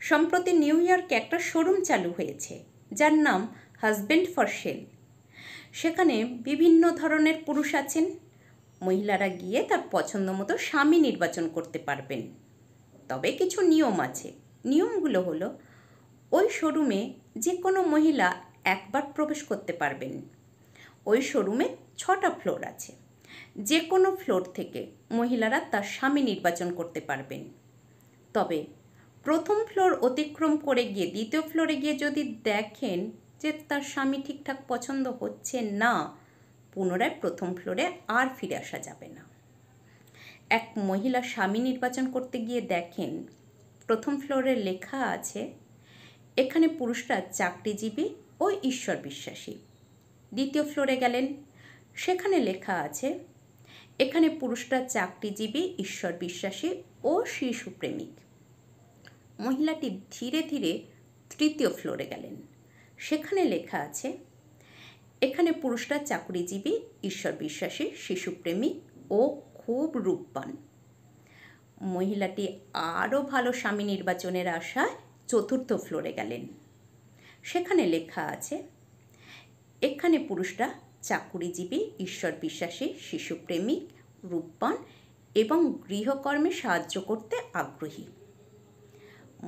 সম্প্রতি নিউ ইয়র্কে একটা শোরুম চালু হয়েছে যার নাম হাজব্যান্ড ফর সেল। সেখানে বিভিন্ন ধরনের পুরুষ আছেন। মহিলারা গিয়ে তার পছন্দ মতো স্বামী নির্বাচন করতে পারবেন। তবে কিছু নিয়ম আছে। নিয়মগুলো হলো, ওই শোরুমে যে কোনো মহিলা একবার প্রবেশ করতে পারবেন। ওই শোরুমে 6টা ফ্লোর আছে। যে কোনো ফ্লোর থেকে মহিলারা তার স্বামী নির্বাচন করতে পারবেন। তবে প্রথম ফ্লোর অতিক্রম করে গিয়ে দ্বিতীয় ফ্লোরে গিয়ে যদি দেখেন যে তার স্বামী ঠিকঠাক পছন্দ হচ্ছে না, পুনরায় প্রথম ফ্লোরে আর ফিরে আসা যাবে না। এক মহিলা স্বামী নির্বাচন করতে গিয়ে দেখেন প্রথম ফ্লোরে লেখা আছে, এখানে পুরুষরা চাকরিজীবী ও ঈশ্বর বিশ্বাসী। দ্বিতীয় ফ্লোরে গেলেন, সেখানে লেখা আছে, এখানে পুরুষরা চাকরিজীবী, ঈশ্বর বিশ্বাসী ও শিশুপ্রেমিক। মহিলাটি ধীরে ধীরে তৃতীয় ফ্লোরে গেলেন, সেখানে লেখা আছে, এখানে পুরুষরা চাকরিজীবী, ঈশ্বর বিশ্বাসী, শিশুপ্রেমিক ও খুব রূপবান। মহিলাটি আরও ভালো স্বামী নির্বাচনের আশায় চতুর্থ ফ্লোরে গেলেন, সেখানে লেখা আছে, এখানে পুরুষরা চাকুরিজীবী, ঈশ্বর বিশ্বাসী, শিশুপ্রেমিক, রূপবান এবং গৃহকর্মে সাহায্য করতে আগ্রহী।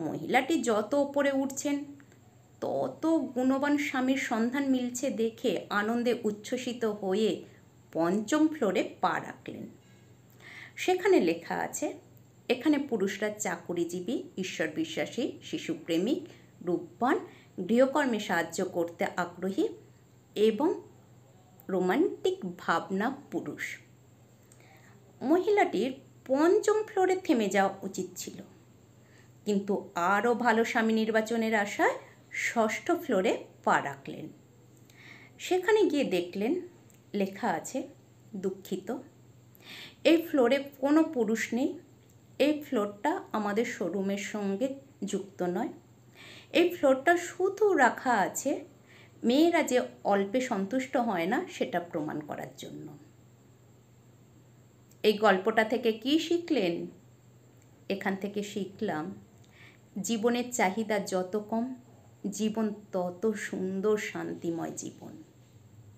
মহিলাটি যত ওপরে উঠছেন তত গুণবান স্বামীর সন্ধান মিলছে দেখে আনন্দে উচ্ছ্বসিত হয়ে পঞ্চম ফ্লোরে পা রাখলেন। সেখানে লেখা আছে, এখানে পুরুষরা চাকুরিজীবী, ঈশ্বর বিশ্বাসী, শিশুপ্রেমিক, রূপবান, গৃহকর্মে সাহায্য করতে আগ্রহী এবং রোমান্টিক ভাবনা পুরুষ। মহিলাটির পঞ্চম ফ্লোরে থেমে যাওয়া উচিত ছিল, কিন্তু আরও ভালো স্বামী নির্বাচনের আশায় ষষ্ঠ ফ্লোরে পা রাখলেন। সেখানে গিয়ে দেখলেন লেখা আছে, দুঃখিত, এই ফ্লোরে কোনো পুরুষ নেই। এই ফ্লোরটা আমাদের শোরুমের সঙ্গে যুক্ত নয়। এই ফ্লোরটা শুধু রাখা আছে মেয়েরা যে অল্পে সন্তুষ্ট হয় না সেটা প্রমাণ করার জন্য। এই গল্পটা থেকে কি শিখলেন? এখান থেকে শিখলাম, জীবনের চাহিদা যত কম, জীবন তত সুন্দর শান্তিময় জীবন।